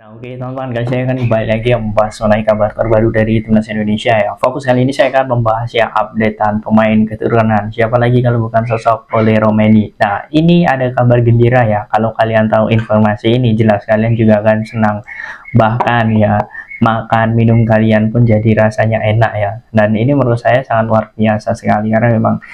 Nah, oke teman-teman, guys, saya akan kembali lagi membahas mengenai kabar terbaru dari timnas Indonesia ya. Fokus kali ini saya akan membahas ya updatean pemain keturunan. Siapa lagi kalau bukan sosok Ole Romeni. Nah, ini ada kabar gembira ya. Kalau kalian tahu informasi ini, jelas kalian juga akan senang. Bahkan ya, makan minum kalian pun jadi rasanya enak ya. Dan ini menurut saya sangat luar biasa sekali karena memang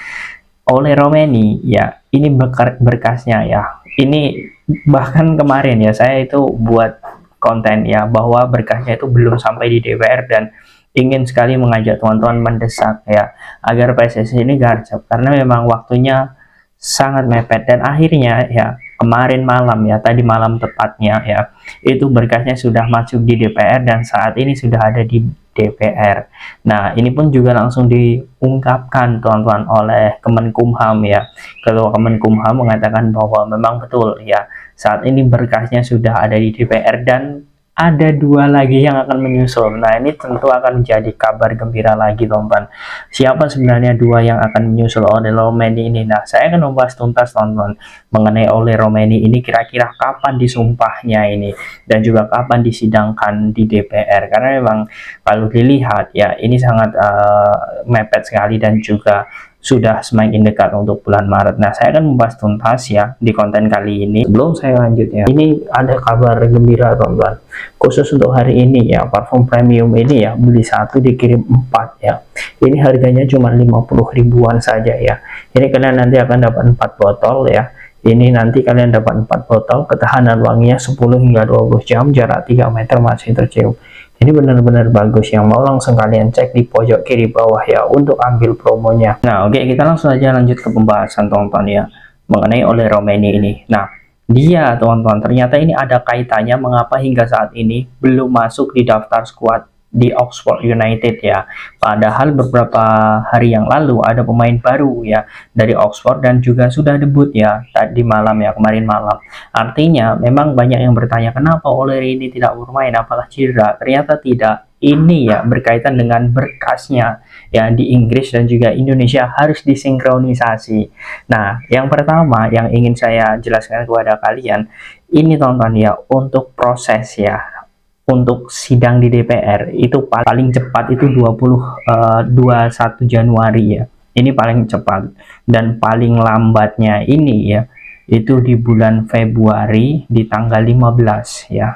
Ole Romeni ya, ini berkasnya ya. Ini bahkan kemarin ya saya itu buat konten ya bahwa berkasnya itu belum sampai di DPR dan ingin sekali mengajak teman-teman mendesak ya agar PSSI ini garcap karena memang waktunya sangat mepet dan akhirnya ya kemarin malam ya, tadi malam tepatnya ya, itu berkasnya sudah masuk di DPR dan saat ini sudah ada di DPR. Nah, ini pun juga langsung diungkapkan teman-teman oleh Kemenkumham ya. Kalau Kemenkumham mengatakan bahwa memang betul ya, saat ini berkasnya sudah ada di DPR dan ada dua lagi yang akan menyusul. Nah, ini tentu akan menjadi kabar gembira lagi teman-teman. Siapa sebenarnya dua yang akan menyusul Ole Romeni ini? Nah, saya akan membahas tuntas teman-teman mengenai Ole Romeni ini, kira-kira kapan disumpahnya ini dan juga kapan disidangkan di DPR, karena memang kalau dilihat ya ini sangat mepet sekali dan juga sudah semakin dekat untuk bulan Maret. Nah, saya akan membahas tuntas ya di konten kali ini. Sebelum saya lanjut ya, ini ada kabar gembira teman-teman. Khusus untuk hari ini ya, parfum premium ini ya, beli satu dikirim 4 ya. Ini harganya cuma 50 ribuan saja ya. Ini kalian nanti akan dapat 4 botol ya. Ini nanti kalian dapat 4 botol, ketahanan wanginya 10 hingga 20 jam, jarak 3 meter masih tercium. Ini benar-benar bagus, yang mau langsung kalian cek di pojok kiri bawah ya untuk ambil promonya. Nah, oke, kita langsung aja lanjut ke pembahasan teman-teman ya mengenai Ole Romeni ini. Nah, dia teman-teman ternyata ini ada kaitannya mengapa hingga saat ini belum masuk di daftar skuad di Oxford United ya. Padahal beberapa hari yang lalu ada pemain baru ya dari Oxford dan juga sudah debut ya tadi malam ya, kemarin malam. Artinya memang banyak yang bertanya kenapa Ole ini tidak bermain, apakah cedera? Ternyata tidak. Ini ya berkaitan dengan berkasnya ya di Inggris dan juga Indonesia harus disinkronisasi. Nah, yang pertama yang ingin saya jelaskan kepada kalian ini teman-teman ya, untuk proses ya untuk sidang di DPR itu paling cepat itu 21 Januari ya. Ini paling cepat, dan paling lambatnya ini ya itu di bulan Februari di tanggal 15 ya.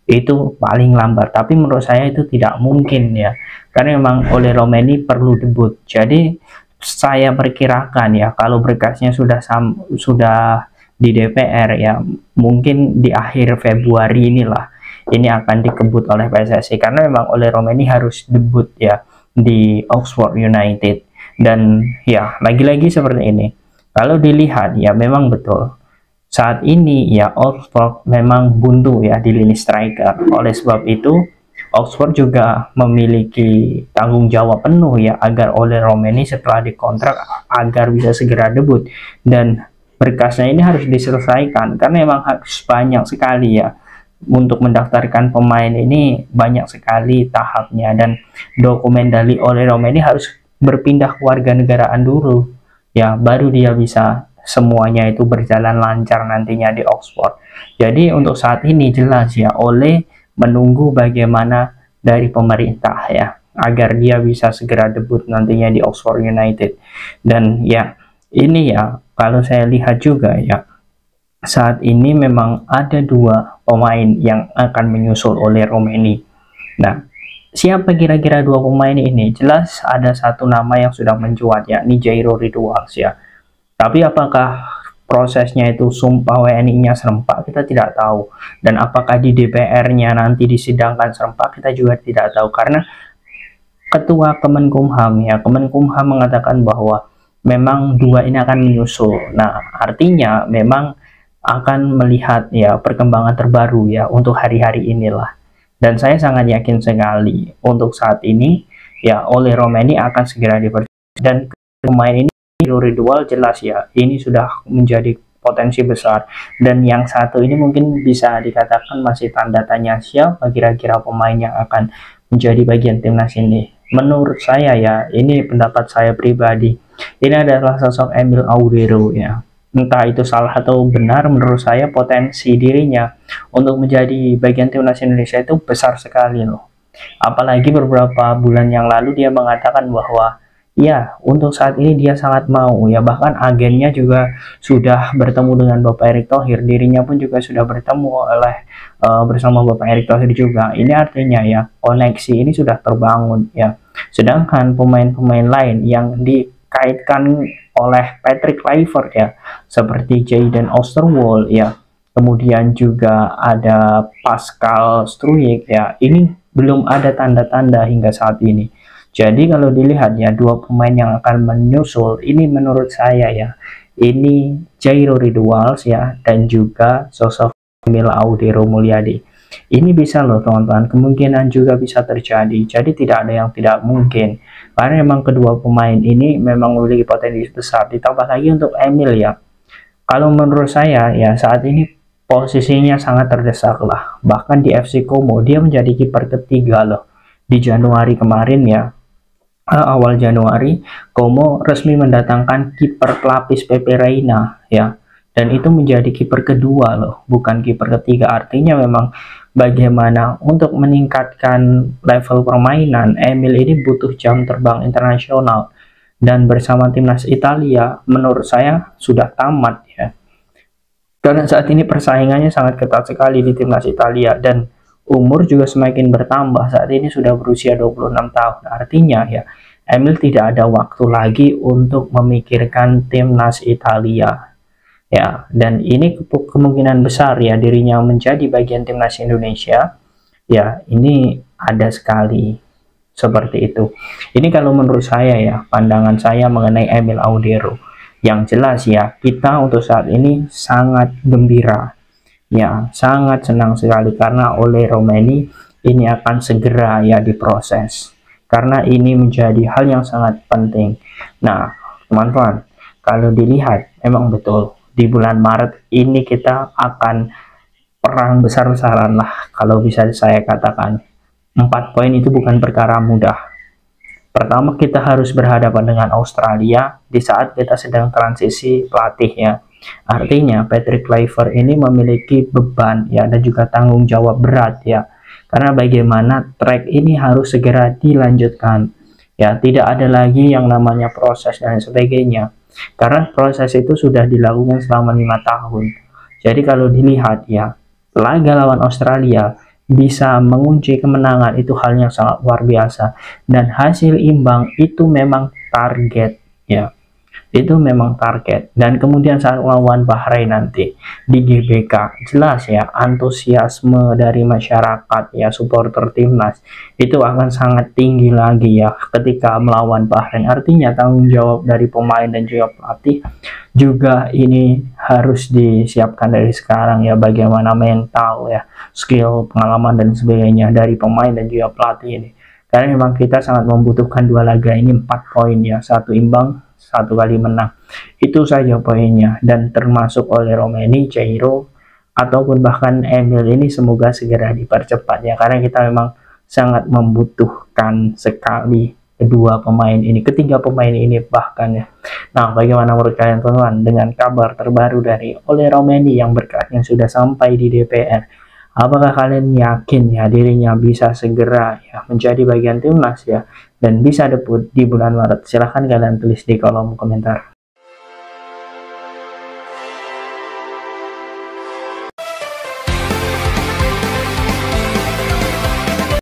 Itu paling lambat, tapi menurut saya itu tidak mungkin ya. Karena memang Ole Romeni perlu debut. Jadi saya perkirakan ya kalau berkasnya sudah di DPR ya, mungkin di akhir Februari inilah ini akan dikebut oleh PSSI karena memang Ole Romeni harus debut ya di Oxford United. Dan ya lagi-lagi seperti ini, kalau dilihat ya memang betul saat ini ya Oxford memang buntu ya di lini striker. Oleh sebab itu Oxford juga memiliki tanggung jawab penuh ya agar Ole Romeni setelah dikontrak agar bisa segera debut, dan berkasnya ini harus diselesaikan karena memang harus banyak sekali ya. Untuk mendaftarkan pemain ini banyak sekali tahapnya, dan dokumen dari Ole Romeni harus berpindah kewarganegaraan dulu ya, baru dia bisa semuanya itu berjalan lancar nantinya di Oxford. Jadi untuk saat ini jelas ya Ole menunggu bagaimana dari pemerintah ya agar dia bisa segera debut nantinya di Oxford United. Dan ya ini ya kalau saya lihat juga ya saat ini memang ada dua pemain yang akan menyusul Ole Romeni. Nah, siapa kira-kira dua pemain ini? Jelas ada satu nama yang sudah mencuat yakni Jairo Ridwals ya. Tapi apakah prosesnya itu sumpah WNI-nya serempak, kita tidak tahu. Dan apakah di DPR-nya nanti disidangkan serempak, kita juga tidak tahu. Karena Ketua Kemenkumham ya, Kemenkumham mengatakan bahwa memang dua ini akan menyusul. Nah, artinya memang akan melihat ya perkembangan terbaru ya untuk hari-hari inilah. Dan saya sangat yakin sekali untuk saat ini ya Ole Romeni akan segera dipercaya, dan pemain ini Ridwal jelas ya ini sudah menjadi potensi besar. Dan yang satu ini mungkin bisa dikatakan masih tanda tanya, siapa kira-kira pemain yang akan menjadi bagian timnas ini. Menurut saya ya, ini pendapat saya pribadi, ini adalah sosok Emil Aurero ya. entah itu salah atau benar, menurut saya potensi dirinya untuk menjadi bagian timnas Indonesia itu besar sekali loh. Apalagi beberapa bulan yang lalu dia mengatakan bahwa ya untuk saat ini dia sangat mau ya, bahkan agennya juga sudah bertemu dengan Bapak Erick Thohir, dirinya pun juga sudah bertemu bersama Bapak Erick Thohir juga. Ini artinya ya koneksi ini sudah terbangun ya. Sedangkan pemain-pemain lain yang dikaitkan oleh Patrick Kluivert ya, seperti Jayden Oosterwolde ya, kemudian juga ada Pascal Struijk ya, ini belum ada tanda-tanda hingga saat ini. Jadi kalau dilihat ya, dua pemain yang akan menyusul ini menurut saya ya, ini Jairo Ridwals ya, dan juga sosok Emil Audero Mulyadi. Ini bisa loh teman-teman, kemungkinan juga bisa terjadi. Jadi tidak ada yang tidak mungkin. Karena memang kedua pemain ini memang memiliki potensi besar. Ditambah lagi untuk Emil ya. Kalau menurut saya ya, saat ini posisinya sangat terdesak lah. Bahkan di FC Como dia menjadi kiper ketiga loh. Di Januari kemarin ya, awal Januari, Como resmi mendatangkan kiper pelapis Pepe Reina ya. Dan itu menjadi kiper kedua loh, bukan kiper ketiga. Artinya memang bagaimana untuk meningkatkan level permainan, Emil ini butuh jam terbang internasional. Dan bersama timnas Italia, menurut saya sudah tamat ya. Karena saat ini persaingannya sangat ketat sekali di timnas Italia, dan umur juga semakin bertambah. Saat ini sudah berusia 26 tahun. Artinya ya, Emil tidak ada waktu lagi untuk memikirkan timnas Italia. Ya, dan ini kemungkinan besar ya dirinya menjadi bagian timnas Indonesia. Ya, ini ada sekali seperti itu. Ini kalau menurut saya ya, pandangan saya mengenai Emil Audero. Yang jelas ya, kita untuk saat ini sangat gembira. Ya, sangat senang sekali karena oleh Romeni ini akan segera ya diproses. Karena ini menjadi hal yang sangat penting. Nah, teman-teman, kalau dilihat memang betul di bulan Maret ini kita akan perang besar-besaran lah kalau bisa saya katakan. 4 poin itu bukan perkara mudah. Pertama, kita harus berhadapan dengan Australia di saat kita sedang transisi pelatih ya. Artinya Patrick Kluivert ini memiliki beban ya, dan juga tanggung jawab berat ya. Karena bagaimana track ini harus segera dilanjutkan. Ya, tidak ada lagi yang namanya proses dan sebagainya. Karena proses itu sudah dilakukan selama 5 tahun. Jadi kalau dilihat ya, laga lawan Australia bisa mengunci kemenangan itu hal yang sangat luar biasa, dan hasil imbang itu memang target ya, itu memang target. Dan kemudian saat melawan Bahrain nanti di GBK, jelas ya antusiasme dari masyarakat ya, supporter timnas itu akan sangat tinggi lagi ya ketika melawan Bahrain. Artinya tanggung jawab dari pemain dan juga pelatih juga ini harus disiapkan dari sekarang ya, bagaimana mental ya, skill, pengalaman dan sebagainya dari pemain dan juga pelatih ini. Karena memang kita sangat membutuhkan dua laga ini 4 poin ya, 1 imbang, 1 kali menang. Itu saja poinnya, dan termasuk oleh Romeni, Jairo, ataupun bahkan Emil ini semoga segera dipercepat ya, karena kita memang sangat membutuhkan sekali kedua pemain ini, ketiga pemain ini bahkan ya. Nah, bagaimana menurut kalian teman-teman dengan kabar terbaru dari Ole Romeni yang berkatnya sudah sampai di DPR? Apakah kalian yakin ya dirinya bisa segera ya menjadi bagian timnas ya, dan bisa debut di bulan Maret? Silahkan kalian tulis di kolom komentar.